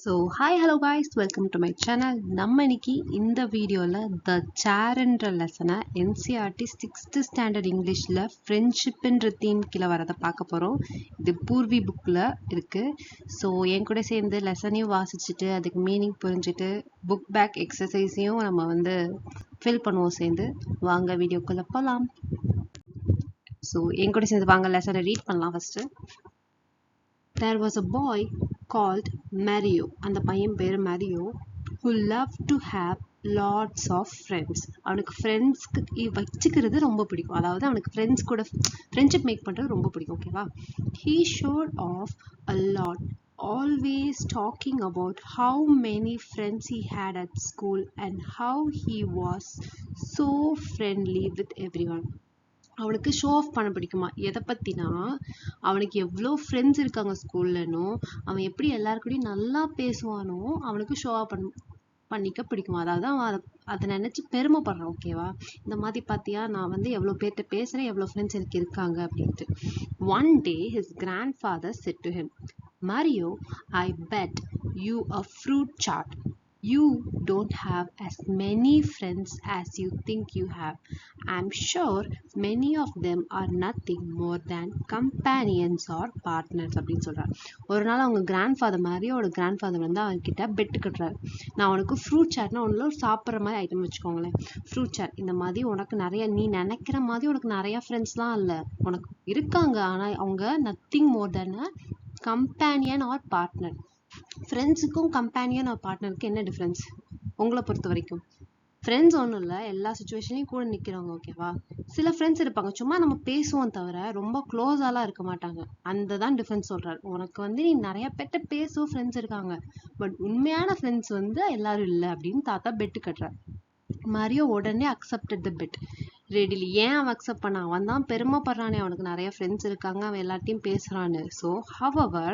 Hi, hello guys, welcome to my channel. நம்ம இன்னைக்கு இந்த வீடியோல The Chair என்ற லெசனை NCERT 6th ஸ்டாண்டர்ட் இங்கிலீஷ்ல ஃப்ரெண்ட்ஷிப்ன்ற தீம் கீழே வரதை பார்க்க போறோம். இது பூர்வி புக்ல இருக்கு. என் கூட சேர்ந்து லெசனையும் வாசிச்சுட்டு அதுக்கு மீனிங் புரிஞ்சுட்டு புக் பேக் எக்ஸசைஸையும் நம்ம ஃபில் பண்ணுவோம் சேர்ந்து. வாங்க வீடியோக்குள்ள போலாம். என் கூட சேர்ந்து வாங்க லெசனை ரீட் பண்ணலாம் first. There was a boy called Mario, அந்த பையன் பேர் Mario, who loved to have lots of friends. அவனுக்கு ஃப்ரெண்ட்ஸ்க்கு வச்சுக்கிறது ரொம்ப பிடிக்கும். அதாவது அவனுக்கு ஃப்ரெண்ட்ஸ் கூட ஃப்ரெண்ட்ஷிப் மேக் பண்ணுறது ரொம்ப பிடிக்கும். ஓகேவா? He showed off a lot, always talking about how many friends he had at school and how he was so friendly with everyone. அவனுக்கு ஷோ ஆஃப் பண்ண பிடிக்குமா? எதை பத்தினா அவனுக்கு எவ்வளோ ஃப்ரெண்ட்ஸ் இருக்காங்க ஸ்கூல்லனோ, அவன் எப்படி எல்லாருக்கூடயும் நல்லா பேசுவானோ அவனுக்கு ஷோ ஆஃப் பண்ணிக்க பிடிக்குமா? அதாவது அவன் அதை நினைச்சு பெருமைப்படுறான். ஓகேவா? இந்த மாதிரி பாத்தியா, நான் எவ்வளோ பேர்கிட்ட பேசுறேன், எவ்வளோ ஃப்ரெண்ட்ஸ் எனக்கு இருக்காங்க அப்படின்ட்டு. One day his grandfather said to him, Mario, I bet you a fruit chart. You don't have as many friends as you think you have. I'm sure many of them are nothing more than companions or partners அப்படின்னு சொல்றாரு. ஒரு நாள் அவங்க grandfather மாதிரியோட grandfather அவன் கிட்ட bed கட்டுறாரு. நான் உனக்கு ஃப்ரூட் சாட்னா ஒன்றும் சாப்பிட்ற மாதிரி ஐட்டம் வச்சுக்கோங்களேன். ஃப்ரூட் சாட் இந்த மாதிரி உனக்கு நிறைய, நீ நினைக்கிற மாதிரி உனக்கு நிறைய ஃப்ரெண்ட்ஸ்லாம் இல்லை, உனக்கு இருக்காங்க. ஆனால் அவங்க நத்திங் மோர் தென் அ கம்பேனியன் ஆர் பார்ட்னர். ஃப்ரெண்ட்ஸுக்கும் கம்பேனியன் ஆர் பார்ட்னருக்கு என்ன டிஃப்ரென்ஸ் உங்களை பொறுத்த வரைக்கும்? ஃப்ரெண்ட்ஸ் ஒன்றும் இல்லை, எல்லா சுச்சுவேஷன்லையும் கூட நிற்கிறவங்க. ஓகேவா? சில ஃப்ரெண்ட்ஸ் இருப்பாங்க, சும்மா நம்ம பேசுவோம் தவிர ரொம்ப க்ளோஸாலாம் இருக்க மாட்டாங்க. அந்த தான் டிஃப்ரென்ஸ் சொல்கிறாரு. உனக்கு நீ நிறைய பேர்ட்ட பேசுவோம் ஃப்ரெண்ட்ஸ் இருக்காங்க, பட் உண்மையான ஃப்ரெண்ட்ஸ் எல்லாரும் இல்லை அப்படின்னு தாத்தா பெட்டு கட்டுறாரு. மரியோ உடனே அக்செப்டட் த பெட் ரெடிலி. ஏன் அவன் அக்செப்ட் பண்ணான்? அவன் தான் பெருமைப்படுறானே, அவனுக்கு நிறைய ஃப்ரெண்ட்ஸ் இருக்காங்க, அவன் எல்லாத்தையும் பேசுறான்னு. however,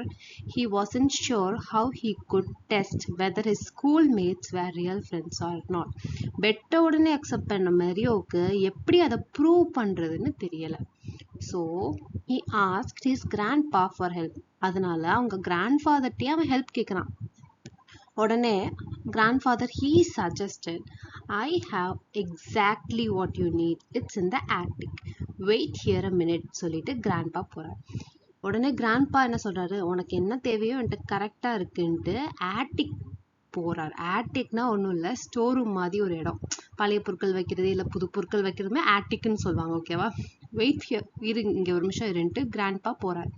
he wasn't sure how he could test whether his schoolmates were real friends or not. பெட்ட உடனே அக்செப்ட் பண்ண மரியோவுக்கு எப்படி அதை ப்ரூவ் பண்றதுன்னு தெரியல. he asked his grandpa for help. அதனால அவங்க கிராண்ட்ஃபாதர்ட்டே அவன் ஹெல்ப் கேட்கறான். உடனே grandfather he suggested, I have exactly what you need. It's in the attic. Wait here a minute சொல்லிட்டு grandpa போறார். உடனே grandpa என்ன சொல்றாரு, உனக்கு என்ன தேவையோ என்கிட்ட கரெக்டா இருக்குன்ட்டு ஆட்டிக் போறார். ஆட்டிக்னா ஒன்றும் இல்லை, ஸ்டோர் ரூம் மாதிரி ஒரு இடம். பழைய பொருட்கள் வைக்கிறது இல்லை புது பொருட்கள் வைக்கிறதுமே ஆட்டிக்னு சொல்லுவாங்க. ஓகேவா? வெயிட் ஹியர், இங்க ஒரு நிமிஷம் இருந்துட்டு கிராண்ட்பா போறார்.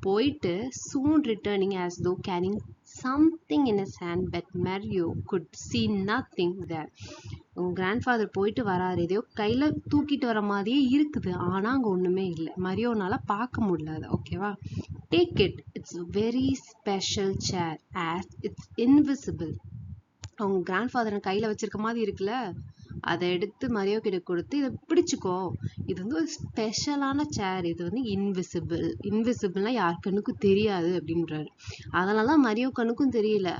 போயிட்டு soon returning as though carrying something in his hand, but Mario could see nothing there. உங்க கிராண்ட்ஃபாதர் போயிட்டு வராரு, எதையோ கையில தூக்கிட்டு வர மாதிரியே இருக்குது, ஆனா அங்க ஒண்ணுமே இல்லை. மரியோனால பார்க்க முடியல. ஓகேவா? Take it, it's very special chair as it's invisible. அவங்க கிராண்ட்ஃபாதர் கையில வச்சிருக்க மாதிரி இருக்குல்ல, அதை எடுத்து மரியோ கிட்ட கொடுத்து, இதை பிடிச்சுக்கோ, இது ஒரு ஸ்பெஷலான சேர், இது இன்விசிபிள். இன்விசிபிள்னா யார் கண்ணுக்கும் தெரியாது அப்படின்றாரு. அதனால மரியோ கண்ணுக்கும் தெரியல.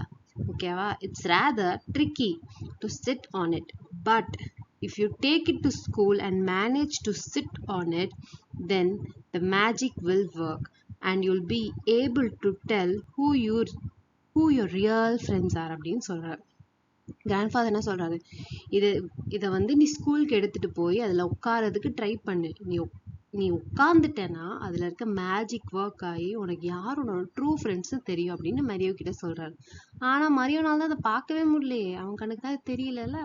ஓகேவா? It's rather tricky to sit on it, but if you take it to school and manage to sit on it, then the magic will work and you'll be able to tell who your real friends are அப்படின்னு சொல்றாரு. Grandfather என்ன சொல்றாரு, இதை நீ ஸ்கூலுக்கு எடுத்துட்டு போய் அதுல உட்காரதுக்கு ட்ரை பண்ணு. நீ உட்கார்ந்துட்டேன்னா அதுல இருக்க மேஜிக் ஒர்க் ஆகி உனக்கு யார் உன்னோட ட்ரூ ஃப்ரெண்ட்ஸ் தெரியும் அப்படின்னு மரியோ கிட்ட சொல்றாரு. ஆனா மரியோனால தான் அதை பார்க்கவே முடியலையே, அவன் கணக்கு தான் தெரியல.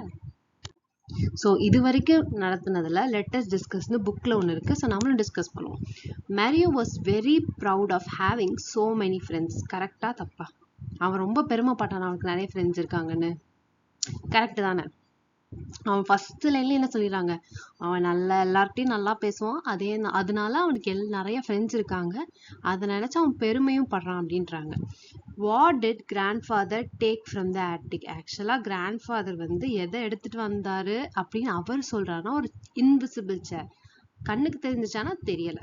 இது வரைக்கும் நடத்துனதுல லெட்டஸ் டிஸ்கஸ்னு புக்ல ஒன்று இருக்கு. நம்மளும் டிஸ்கஸ் பண்ணுவோம். Mario was very proud of having so many friends. கரெக்டா தப்பா? அவன் ரொம்ப பெருமைப்பட்டான் அவனுக்கு நிறைய ஃப்ரெண்ட்ஸ் இருக்காங்கன்னு. கரெக்ட் தானே? அவன் ஃபர்ஸ்ட் லைன்ல என்ன சொல்லிடுறாங்க, அவன் எல்லார்ட்டையும் நல்லா பேசுவான், அதனால அவனுக்கு நிறைய ஃப்ரெண்ட்ஸ் இருக்காங்க, அதை நினைச்சு அவன் பெருமையும் படுறான் அப்படின்றாங்க. What did grandfather take from the attic? ஆக்சுவலா கிராண்ட்ஃபாதர் எதை எடுத்துட்டு வந்தாரு அப்படின்னு அவர் சொல்றாருன்னா ஒரு இன்விசிபிள் சேர். கண்ணுக்கு தெரிஞ்சிச்சானா தெரியல.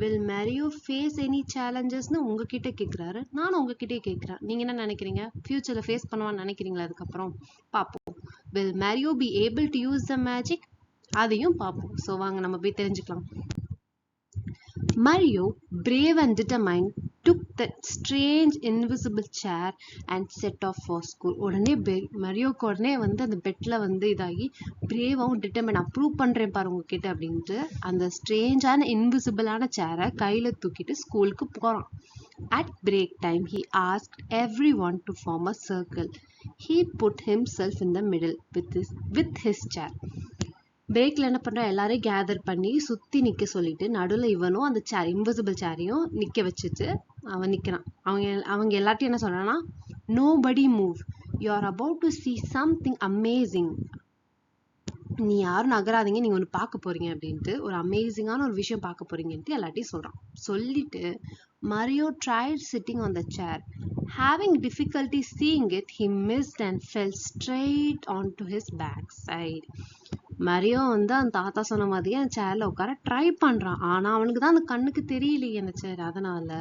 will Mario face any challengesன்னு உங்ககிட்ட கேட்குறாரு. நானும் உங்ககிட்டே கேட்குறேன், நீங்க என்ன நினைக்கிறீங்க? ஃபியூச்சர்ல ஃபேஸ் பண்ணுவான்னு நினைக்கிறீங்களா? அதுக்கப்புறம் பார்ப்போம். will Mario be able to use the magic? அதையும் பார்ப்போம். வாங்க நம்ம போய் தெரிஞ்சுக்கலாம். Mario, brave and determined, took that strange invisible chair and set off for school. உடனே மரியோக்கு உடனே வந்து அந்த பெட்ல வந்து இதாகி பிரேவாவும் டிட்டர்மைன் ப்ரூவ் பண்றேன் பாரு உங்ககிட்ட அப்படின்ட்டு அந்த ஸ்ட்ரேஞ்சான இன்விசிபிளான சேரை கையில தூக்கிட்டு ஸ்கூலுக்கு போறான். At break time, he asked everyone to form a circle. He put himself in the middle with his chair. பிரேக்ல என்ன பண்ற, எல்லாரையும் கேதர் பண்ணி சுத்தி நிக்க சொல்லிட்டு நடுவுல இவனும் அந்த சேர் இன்விசிபிள் சேரையும் நிக்க வச்சுட்டு அவன் நிக்கிறான். அவங்க எல்லாத்தையும் என்ன சொல்றான்னா, nobody move, you are about to see something amazing. நீ யாரும் நகராதீங்க, நீங்க ஒண்ணு பார்க்க போறீங்க அப்படின்ட்டு, ஒரு அமேசிங்கான ஒரு விஷயம் பார்க்க போறீங்கன்ட்டு எல்லாத்தையும் சொல்றான். சொல்லிட்டு Mario tried sitting on the chair. Having difficulty seeing it, he missed and fell straight onto his backside. Mario வந்து அந்த தாத்தா சொன்ன மாதிரியே அந்த சேர்ல உட்கார ட்ரை பண்றான். ஆனா அவனுக்கு தான் அந்த கண்ணுக்கு தெரியலையே அந்த சேர். அதனால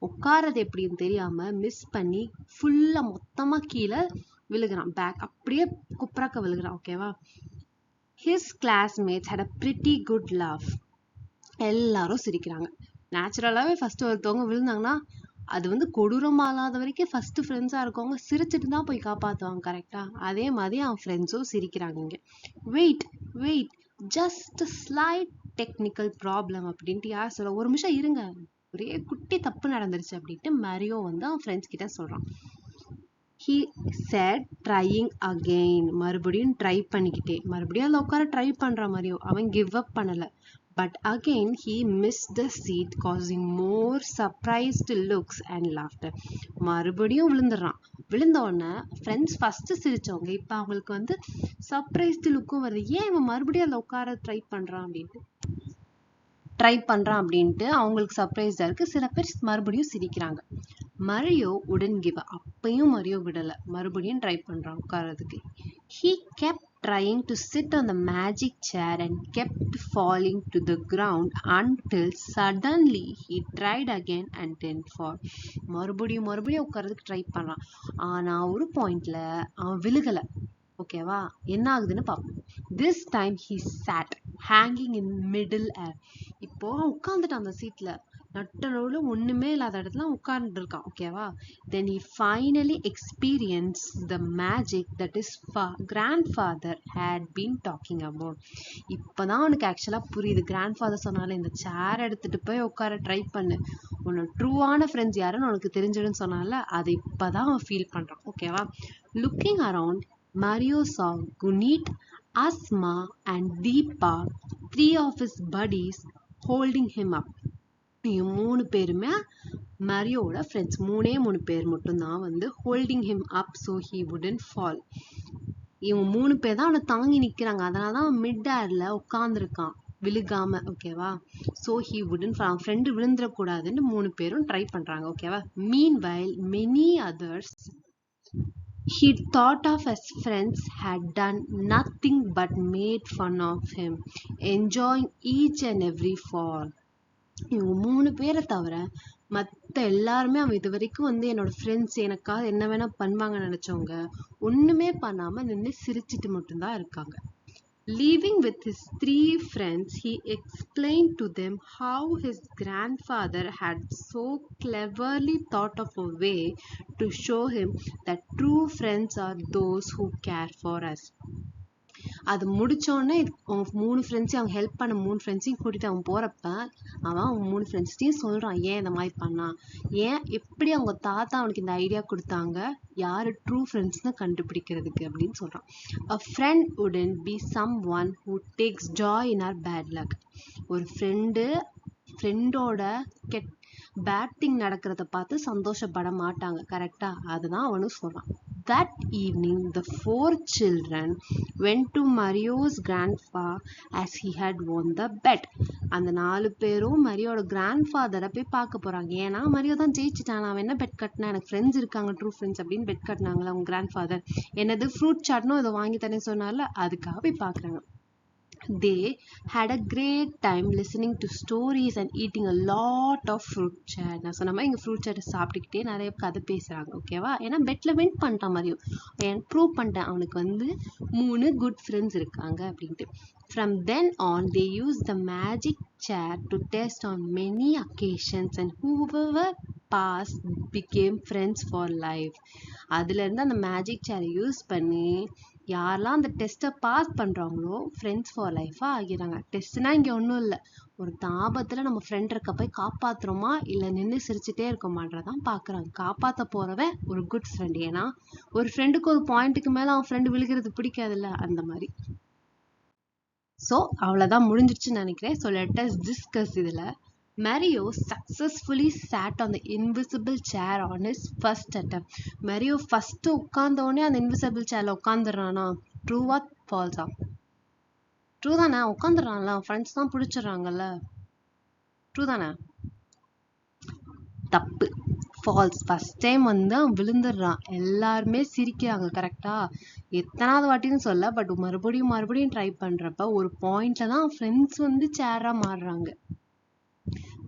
உட்காரது எப்படின்னு தெரியாம மிஸ் பண்ணி ஃபுல்லா மொத்தமா கீழே விழுகிறான். பேக் அப்படியே குப்புறாக்க விழுகிறான். ஓகேவா? His classmates had a pretty good laugh. எல்லாரும் சிரிக்கிறாங்க. நேச்சுரலாவே ஃபர்ஸ்ட் ஒருத்தவங்க விழுந்தாங்கன்னா அது வந்து கொடூரமா இல்லாத வரைக்கும் ஃபர்ஸ்ட் ஃப்ரெண்ட்ஸா இருக்கவங்க சிரிச்சுட்டு தான் போய் காப்பாத்துவாங்க. கரெக்டா? அதே மாதிரி அவன் ஃப்ரெண்ட்ஸும் சிரிக்கிறாங்க. இங்க wait just slight technical problem அப்படின்ட்டு யார் சொல்ல, ஒரு நிமிஷம் இருங்க, ஒரே குட்டி தப்பு நடந்துருச்சு அப்படின்ட்டு மரியோ வந்து அவன் ஃப்ரெண்ட்ஸ் கிட்ட சொல்றான். He said trying again. மறுபடியும் ட்ரை பண்ணிக்கிட்டே மறுபடியும் அதில் உட்கார ட்ரை பண்ற மரியோ. அவன் கிவ் அப் பண்ணல. But again he missed the seat, causing more surprised looks and laughter. மறுபடியும் விழுந்துடுறான். விழுந்த உடனே ஃப்ரெண்ட்ஸ் ஃபர்ஸ்ட் சிரிச்சவங்க இப்ப அவங்களுக்கு வந்து சர்ப்ரைஸ்டு லுக்கும் வருது. ஏன் இவன் மறுபடியும் அதில் உட்கார ட்ரை பண்றான் அப்படின்ட்டு அவங்களுக்கு சர்ப்ரைஸா இருக்கு. சில பேர் மறுபடியும் சிரிக்கிறாங்க. மரியோ உடன் கிவ் அப். அப்பயும் மரியோ விடல, மறுபடியும் ட்ரை பண்றான் உட்காரதுக்கு. He kept trying to sit on the magic chair and kept falling to the ground until suddenly he tried again and didn't fall. மறுபடியும் உட்காரதுக்கு ட்ரை பண்றான். ஆனா ஒரு பாயிண்ட்ல அவன் விழுகல. ஓகேவா? என்ன ஆகுதுன்னு பார்ப்போம். This time he sat hanging in middle air. இப்போ உட்கார்ந்துட்டான் அந்த சீட்ல, நட்ட நடுவுல ஒண்ணுமே இல்லாத இடத்துல உட்கார்ந்து இருக்கான். ஓகேவா? Then he finally experienced the magic that his grandfather had been talking about. இப்பதான் அவனுக்கு ஆக்சுவலா புரியுது. கிராண்ட்ஃபாதர் சொன்னால இந்த சேர் எடுத்துட்டு போய் உட்கார ட்ரை பண்ணு, உன்னோட ட்ரூவான ஃப்ரெண்ட்ஸ் யாருன்னு உனக்கு தெரிஞ்சிடுன்னு சொன்னால அதை இப்பதான் அவன் ஃபீல் பண்றான். ஓகேவா? Looking around, Mario saw Gunit, Asma and Deepa, 3 of his buddies, holding him up. இவங்க 3 பேருமே மரியோட ஃப்ரெண்ட்ஸ். 3 பேர் மட்டும்தான் வந்து holding him up so he wouldn't fall. இவங்க 3 பேர் தான் அவனை தாங்கி நிக்கிறாங்க. அதனாலதான் அவன் மிட் ஏர்ல உட்கார்ந்துருக்கான் விழுகாம. ஓகேவா? so he wouldn't fall. அவன் ஃப்ரெண்டு விழுந்துடக்கூடாதுன்னு 3 பேரும் ட்ரை பண்றாங்க. ஓகேவா? meanwhile many others he thought of his friends had done nothing but made fun of him, enjoying each and every fall. இவங்க 3 பேரை தவிர மத்த எல்லாருமே அவன் இது வரைக்கும் வந்து என்னோட ஃப்ரெண்ட்ஸ் எனக்காக என்ன வேணா பண்ணுவாங்கன்னு நினைச்சவங்க ஒண்ணுமே பண்ணாம நின்று சிரிச்சிட்டு மட்டும்தான் இருக்காங்க. Leaving with his 3 friends, he explained to them how his grandfather had so cleverly thought of a way to show him that true friends are those who care for us. அது முடிச்சோடனே அவங்க 3 ஃப்ரெண்ட்ஸையும் அவங்க ஹெல்ப் பண்ண 3 ஃப்ரெண்ட்ஸையும் கூட்டிட்டு அவன் போறப்ப அவன் அவங்க 3 ஃப்ரெண்ட்ஸ்டையும் சொல்றான் ஏன் இந்த மாதிரி பண்ணான், ஏன் எப்படி அவங்க தாத்தா அவனுக்கு இந்த ஐடியா கொடுத்தாங்க யாரு ட்ரூ ஃப்ரெண்ட்ஸ்னு கண்டுபிடிக்கிறதுக்கு அப்படின்னு சொல்றான். A friend wouldn't be someone who takes joy in our bad luck. ஒரு ஃப்ரெண்டோட பேட் திங் நடக்கிறத பார்த்து சந்தோஷப்பட மாட்டாங்க. கரெக்டா? அதுதான் அவனும் சொல்றான். That evening, the 4 children went to Mario's grandpa as he had won the bet. அந்த 4 பேரும் மரியோட கிராண்ட்ஃபாதரை போய் பார்க்க போறாங்க. ஏன்னா மரியோ தான் ஜெயிச்சுட்டான். அவன் என்ன பெட் கட்டினா, எனக்கு ஃப்ரெண்ட்ஸ் இருக்காங்க ட்ரூ ஃப்ரெண்ட்ஸ் அப்படின்னு பெட் கட்டினாங்களா அவங்க கிராண்ட்ஃபாதர். என்னது ஃப்ரூட் சாட்னும் இதை வாங்கி தரேன்னு சொன்னால அதுக்காக போய் பார்க்குறாங்க. They had a great time listening to stories and eating a lot of fruit chat. நான் சொன்ன மாதிரி இங்க ஃப்ரூட் சாட் சாப்பிட்டுக்கிட்டே நிறைய கதை பேசுறாங்க. ஓகேவா? ஏன்னா பெட்ல வின் பண்ணிட்டான் மரியும். ப்ரூவ் பண்ணிட்டேன் அவனுக்கு வந்து 3 குட் ஃப்ரெண்ட்ஸ் இருக்காங்க அப்படின்ட்டு. From then on, they used the magic chair to test on many occasions, and whoever pass became friends for life. அதுல இருந்து அந்த மேஜிக் சேரை யூஸ் பண்ணி யாரெல்லாம் அந்த டெஸ்ட்டை பாஸ் பண்றாங்களோ ஃப்ரெண்ட்ஸ் ஃபார் லைஃபா ஆகிறாங்க. டெஸ்ட்னா இங்க ஒன்றும் இல்லை, ஒரு ஆபத்துல நம்ம ஃப்ரெண்ட் இருக்க போய் காப்பாத்துறோமா இல்லை நின்று சிரிச்சுட்டே இருக்க மாட்டதான் பாக்குறாங்க. காப்பாத்த போறவன் ஒரு குட் ஃப்ரெண்ட். ஏன்னா ஒரு ஃப்ரெண்டுக்கு ஒரு பாயிண்ட்டுக்கு மேல அவன் ஃப்ரெண்டு விழுகிறது பிடிக்காதுல்ல, அந்த மாதிரி. ஸோ அவ்வளோதான் முடிஞ்சிருச்சுன்னு நினைக்கிறேன். So let us discuss. இதுல Mario successfully sat on the invisible chair on his first attempt. Mario first உட்கார்ந்த உடனே அந்த invisible chairல உட்கார்ந்துறானா? ட்ரூவா ஃபால்ஸா? ட்ரூ தானே, உட்காந்துடுறான்ல, ஃப்ரெண்ட்ஸ் தான் பிடிச்சிடுறாங்கல்ல. ட்ரூ தானே? தப்பு, ஃபால்ஸ். ஃபர்ஸ்ட் டைம் வந்து அவன் விழுந்துடுறான், எல்லாருமே சிரிக்கிறாங்க. கரெக்டா? எத்தனாவது வாட்டின்னு சொல்ல, பட் மறுபடியும் மறுபடியும் ட்ரை பண்றப்ப ஒரு பாயிண்ட்ல தான் ஃப்ரெண்ட்ஸ் வந்து சேரா மாறுறாங்க.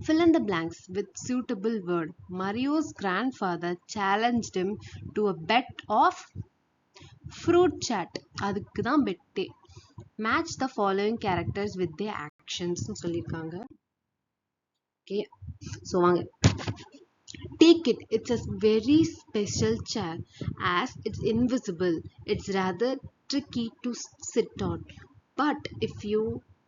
Fill in the blanks with suitable word. Mario's grandfather challenged him to a bet of fruit chat. அதுக்கு தான் பெட்டே. Match the following characters with their actions னு சொல்லிருக்காங்க. Okay, so வாங்க. Take it. It's a very special chair as it's invisible. It's rather tricky to sit on. But if you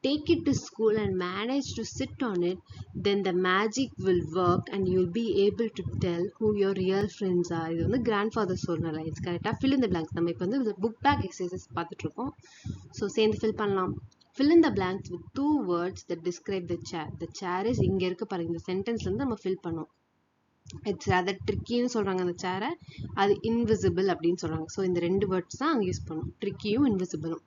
take it to school and manage to sit on it, then the magic will work and you'll be able to tell who your real friends are. இது வந்து grandfather சொன்ன lines. கரெக்டா? fill in the blanks. நம்ம இப்போ வந்து book bag exercises பார்த்துட்டு இருக்கோம். So சேர்ந்து ஃபில் பண்ணலாம். fill in the blanks with 2 words that describe the chair. The chair is இங்க இருக்கு பாருங்க, இந்த சென்டென்ஸ்ல இருந்து நம்ம ஃபில் பண்ணோம். இட்ஸ் rather ட்ரிக்கின்னு சொல்றாங்க அந்த சேரை, அது இன்விசிபிள் அப்படின்னு சொல்றாங்க. ஸோ இந்த 2 வேர்ட்ஸ் தான் அங்கே யூஸ் பண்ணும், ட்ரிக்கியும் இன்விசிபிளும்.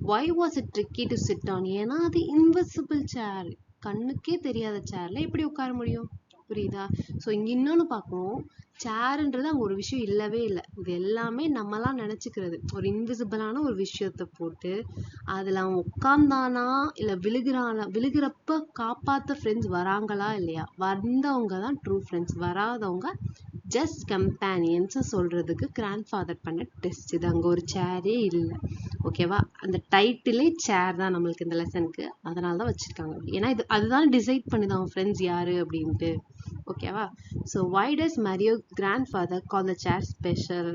why was it tricky to sit on? ஏன்னா அது இன்விசிபிள் சேர், கண்ணுக்கே தெரியாத சேர்ல எப்படி உட்கார முடியும்? புரியுதா? ஸோ இங்க இன்னொன்னு பார்க்கணும், சேர்ன்றது அங்க ஒரு விஷயம் இல்லவே இல்லை. இது எல்லாமே நம்மலாம் நினைச்சுக்கிறது. ஒரு இன்விசிபிளான ஒரு விஷயத்த போட்டு அதுல அவன் உட்கார்ந்தானா இல்ல விழுகிறப்ப காப்பாத்த ஃப்ரெண்ட்ஸ் வராங்களா இல்லையா? வந்தவங்க தான் ட்ரூ ஃப்ரெண்ட்ஸ், வராதவங்க ஜஸ்ட் கம்பேனியன்ஸ் சொல்றதுக்கு கிராண்ட்ஃபாதர் பண்ண டெஸ்ட். இது அங்க ஒரு சேரே இல்லை. ஓகேவா? அந்த டைட்டிலே சேர் தான் நம்மளுக்கு இந்த லெசனுக்கு, அதனால தான் வச்சிருக்காங்க. ஏன்னா இது அதுதான் டிசைட் பண்ணுது அவன் ஃப்ரெண்ட்ஸ் யாரு அப்படின்ட்டு. ஓகேவா? So why does Mario grandfather call the chair special?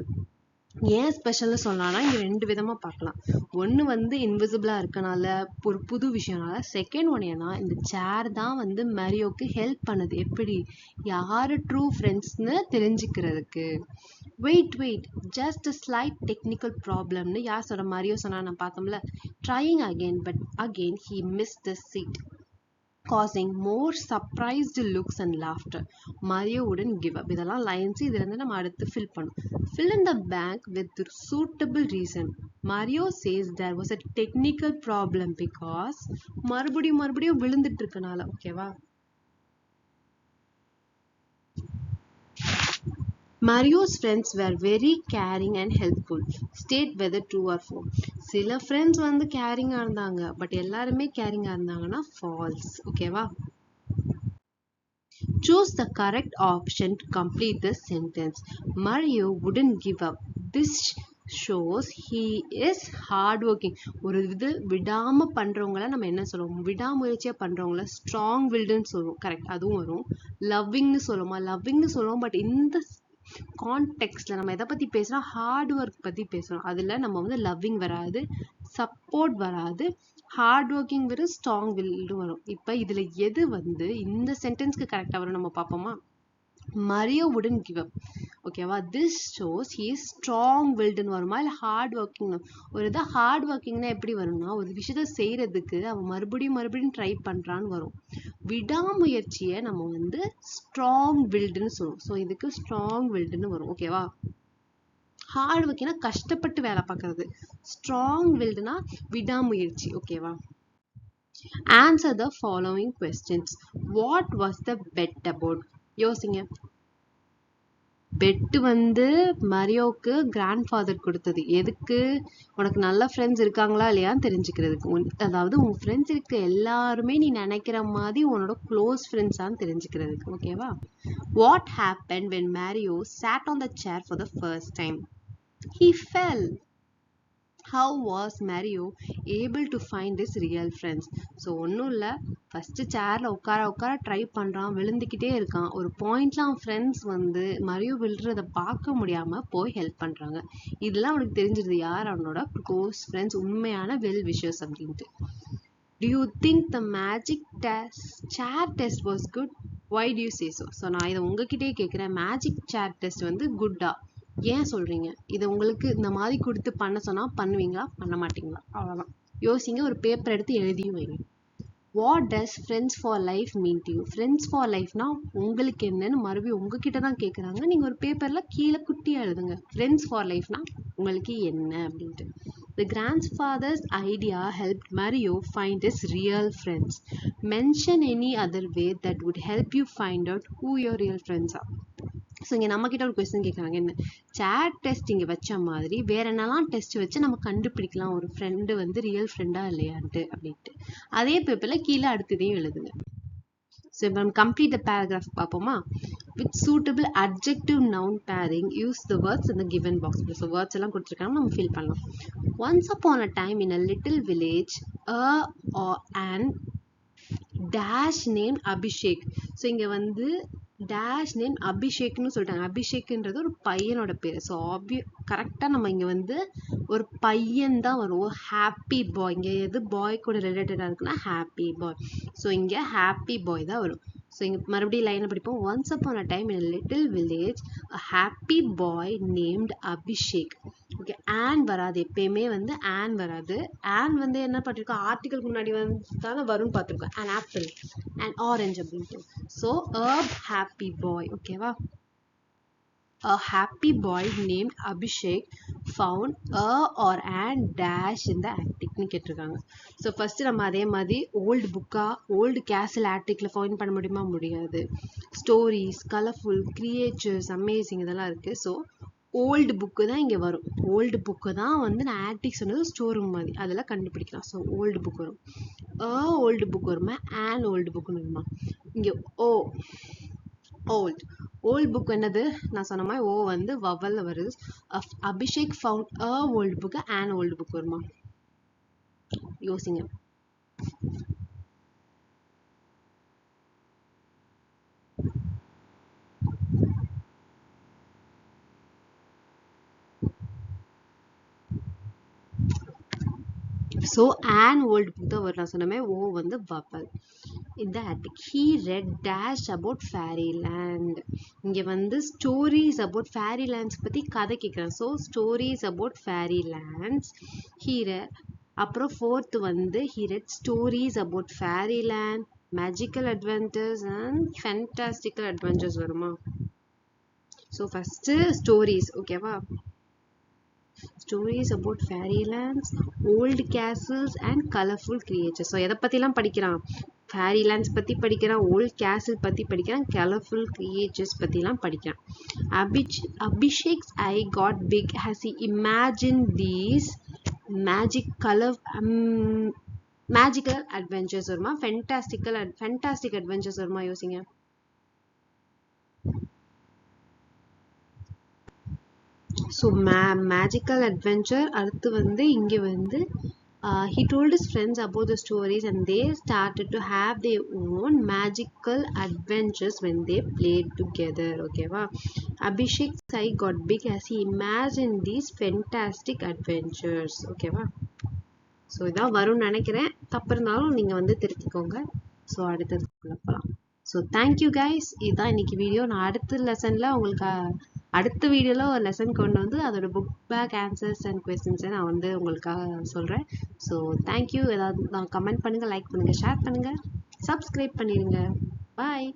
ஏன் ஸ்பெஷல்னு சொன்னானா இங்க 2 விதமா பார்க்கலாம். ஒன்னு வந்து இன்விசிபிளா இருக்கனால, ஒரு புது விஷயம்னால. செகண்ட் ஒன் ஏன்னா இந்த சேர் தான் வந்து மரியோக்கு ஹெல்ப் பண்ணுது. எப்படி? யாரு ட்ரூ ஃப்ரெண்ட்ஸ்னு தெரிஞ்சுக்கிறதுக்கு. Wait just a slight technical problemனு யார் சொல்ற? மரியோ சொன்னா, நான் பார்த்தோம்ல. trying again but again he missed the seat, causing more surprised looks and laughter. Mario wouldn't give up. இதெல்லாம் லைன்ஸ், இதுல இருந்து நம்ம அடுத்து ஃபில் பண்ணும். fill in the blank with suitable reason. Mario says there was a technical problem because மறுபடியும் விழுந்துட்டு இருக்கனால. ஓகேவா? Mario's friends were very caring and helpful. State whether true or false. சில ஃப்ரெண்ட்ஸ் வந்து கேரிங்கா இருந்தாங்க, பட் எல்லாருமே கேரிங்கா இருந்தாங்கன்னா ஃபால்ஸ். ஓகேவா? Choose the correct option to complete the sentence. Mario wouldn't give up. This shows he is hardworking. ஒரு இது விடாம பண்றவங்கள நம்ம என்ன சொல்லுவோம்? விடாமுயற்சியா பண்றவங்கள ஸ்ட்ராங் வில்டுன்னு சொல்லுவோம். கரெக்ட்? அதுவும் வரும். லவ்விங்னு சொல்லுவோம். பட் இந்த கான்டெக்ட்ல நம்ம எதை பத்தி பேசுறோம்? ஹார்ட் ஒர்க் பத்தி பேசுறோம். அதுல நம்ம வந்து லவ்விங் வராது, சப்போர்ட் வராது, ஹார்ட் ஒர்க்கிங் வரும், ஸ்ட்ராங் வில்டு வரும். இப்ப இதுல எது வந்து இந்த சென்டென்ஸ்க்கு கரெக்டா வரும் நம்ம பார்ப்போமா? Mario wouldn't give up. ஓகேவா? this shows he is strong willed ன்னு வருமா இல்ல ஹார்ட் ஒர்க்கிங்? ஒரு இதை ஹார்ட் ஒர்க்கிங்னா எப்படி வரும்னா, ஒரு விஷயத்த செய்யறதுக்கு அவன் மறுபடியும் ட்ரை பண்றான்னு வரும். விடாமுயற்சியை நம்ம வந்து ஸ்ட்ராங் வில்டுன்னு சொல்லுவோம். ஸோ இதுக்கு ஸ்ட்ராங் வில்டுன்னு வரும். ஓகேவா? ஹார்ட் ஒர்க்கிங்னா கஷ்டப்பட்டு வேலை பார்க்கறது, ஸ்ட்ராங் வில்டுனா விடாமுயற்சி. ஓகேவா? Answer the following questions. What was the bet about? யோசிங்க. பெட் வந்து மரியோக்கு கிராண்ட்ஃபாதர் கொடுத்தது எதுக்கு? உனக்கு நல்ல ஃப்ரெண்ட்ஸ் இருக்காங்களா இல்லையான்னு தெரிஞ்சுக்கிறதுக்கு. அதாவது உன் ஃப்ரெண்ட்ஸ் இருக்க எல்லாருமே நீ நினைக்கிற மாதிரி உன்னோட க்ளோஸ் ஃப்ரெண்ட்ஸான்னு தெரிஞ்சுக்கிறதுக்கு. ஓகேவா? What happen when Mario sat on the chair for the first time? He fell. how was Mario able to find his real friends? So ஒன்றும் இல்லை, ஃபஸ்ட்டு சேரில் உட்கார ட்ரை பண்ணுறான், விழுந்துக்கிட்டே இருக்கான். ஒரு பாயிண்ட்ல அவன் ஃப்ரெண்ட்ஸ் வந்து மரியோ விழுறதை பார்க்க முடியாமல் போய் ஹெல்ப் பண்ணுறாங்க. இதெல்லாம் அவனுக்கு தெரிஞ்சிருது யார் அவனோட க்ளோஸ் ஃப்ரெண்ட்ஸ், உண்மையான வெல் விஷஸ் அப்படின்ட்டு. Do you think the magic chair test was good? Why do you say so? So நான் இதை உங்ககிட்டே கேட்குறேன், மேஜிக் சேர் டெஸ்ட் வந்து குட்டா? ஏன் சொல்கிறீங்க? இதை உங்களுக்கு இந்த மாதிரி கொடுத்து பண்ண சொன்னால் பண்ணுவீங்களா, பண்ண மாட்டீங்களா? அவ்வளோதான், யோசிங்க. ஒரு பேப்பர் எடுத்து எழுதியும் வைங்க. What does friends for life mean to you? Friends for லைஃப்னா உங்களுக்கு என்னன்னு மறுபடியும் உங்ககிட்ட தான் கேட்குறாங்க. நீங்கள் ஒரு பேப்பரில் கீழே குட்டியாக எழுதுங்க, ஃப்ரெண்ட்ஸ் ஃபார் லைஃப்னா உங்களுக்கு என்ன அப்படின்ட்டு. The grandfather's idea helped Mario find his real friends. Mention any other way that would help you find out who your real friends are. So இங்கே நம்மக்கிட்ட ஒரு கொஸ்டின் கேட்குறாங்க, என்ன சேட் டெஸ்ட் இங்கே வச்ச மாதிரி வேற என்னெல்லாம் டெஸ்ட் வச்சு நம்ம கண்டுபிடிக்கலாம் ஒரு ஃப்ரெண்டு வந்து ரியல் ஃப்ரெண்டா இல்லையான்ட்டு அப்படின்ட்டு. அதே பேப்பரில் கீழே அடுத்ததையும் எழுதுங்க. ஸோ இப்போ நம்ம கம்ப்ளீட் த பேராகிராஃப் பார்ப்போமா? With suitable adjective noun pairing use the words in the given box. So words எல்லாம் கொடுத்துருக்காங்க, நம்ம ஃபில் பண்ணலாம். Once upon a time in a little village and dash name Abhishek. So இங்கே வந்து dash name அபிஷேக்னு சொல்லிட்டாங்க. அபிஷேக்ன்றது ஒரு பையனோட பேர். ஸோ கரெக்டாக நம்ம இங்கே வந்து ஒரு பையன் தான் வரும். ஹாப்பி பாய், இங்கே எது பாய் கூட ரிலேட்டடாக இருக்குன்னா ஹாப்பி பாய். ஸோ இங்கே ஹாப்பி பாய் தான் வரும். ஸோ இங்கே மறுபடியும் லைனை படிப்போம். Once upon a time in a little village a happy boy named Abhishek. Okay, on வராது, எப்பயுமே வந்து ஆன் வராது. ஆன் வந்து என்ன பண்ணிருக்கோம், ஆர்டிகலுக்கு முன்னாடி வந்து தானே வரும்னு பார்த்துருக்கோம். an apple, an orange அப்படின்ட்டு. ஸோ a happy boy, ஓகேவா? A happy boy named Abhishek found a or an dash in the attic னு கேட்டிருக்காங்க. ஸோ ஃபர்ஸ்ட் நம்ம அதே மாதிரி ஓல்டு புக்கா, ஓல்டு கேசல் ஆட்டிக்ல ஃபைண்ட் பண்ண முடியுமா? முடியாது. ஸ்டோரிஸ், கலர்ஃபுல், கிரியேச்சர்ஸ், அமேசிங் இதெல்லாம் இருக்கு. ஸோ ஓல்டு புக்கு தான் இங்கே வரும். ஓல்டு புக்கு தான் வந்து நான் ஆட்டிக் சொன்னது ஸ்டோர் ரூம் மாதிரி, அதெல்லாம் கண்டுபிடிக்கலாம். ஸோ ஓல்டு புக் வரும். ஓல்டு புக் வருமா, ஆன் ஓல்டு புக்குன்னு வருமா? இங்கே ஓ ஓல்ட். ஓல்ட் புக் என்னது? நான் சொன்ன மாதிரி ஓ வந்து வவல்ல வருது. Abhishek found a old book, an old book வருமா? யோசிங்க. ஸோ an old book தான் வரும். நான் சொன்னமே ஓ வந்து வவல். இந்த attic. He read dash about fairyland. இங்கே வந்து ஸ்டோரிஸ் அபவுட் ஃபேரிலேண்ட்ஸ் பற்றி கதை கேட்குறேன். So stories about fairylands. he read. அப்புறம் ஃபோர்த் வந்து he read stories about fairyland, magical adventures and fantastical adventures வருமா? ஸோ ஃபஸ்ட்டு ஸ்டோரிஸ், ஓகேவா? Stories about fairylands, old castles and colourful creatures. So எதை பற்றிலாம் படிக்கிறான்? ஃபேரிலேண்ட்ஸ் பற்றி படிக்கிறான், ஓல்டு கேசல் பற்றி படிக்கிறான், கலர்ஃபுல் கிரியேச்சர்ஸ் பற்றிலாம் படிக்கிறான். Abhishek's eye got big as he imagine these magical adventures வருமா? ஃபென்டாஸ்டிக் அட்வென்ச்சர்ஸ் வருமா? யோசிங்க. So magical adventure. அடுத்து வந்து இங்கே வந்து he told his friends about the stories and they started to have their own magical adventures when they played together. ஓகேவா? Abhishek's eye got big as he imagined these fantastic adventures. ஓகேவா? So இதான் வரும்னு நினைக்கிறேன். தப்பு இருந்தாலும் நீங்கள் வந்து திருத்திக்கோங்க. So அடுத்ததுக்குள்ள போகலாம். So thank you guys. இதுதான் இன்னைக்கு வீடியோ. நான் அடுத்த லெசனில் உங்களுக்கு அடுத்த வீடியோவில் ஒரு லெசன் கொண்டு வந்து அதோட புக் பேக் ஆன்சர்ஸ் அண்ட் கொஸ்டின்ஸை நான் வந்து உங்களுக்காக சொல்கிறேன். So thank you. ஏதாவது நான் கமெண்ட் பண்ணுங்கள், லைக் பண்ணுங்கள், ஷேர் பண்ணுங்கள், சப்ஸ்கிரைப் பண்ணிடுங்க. பாய்.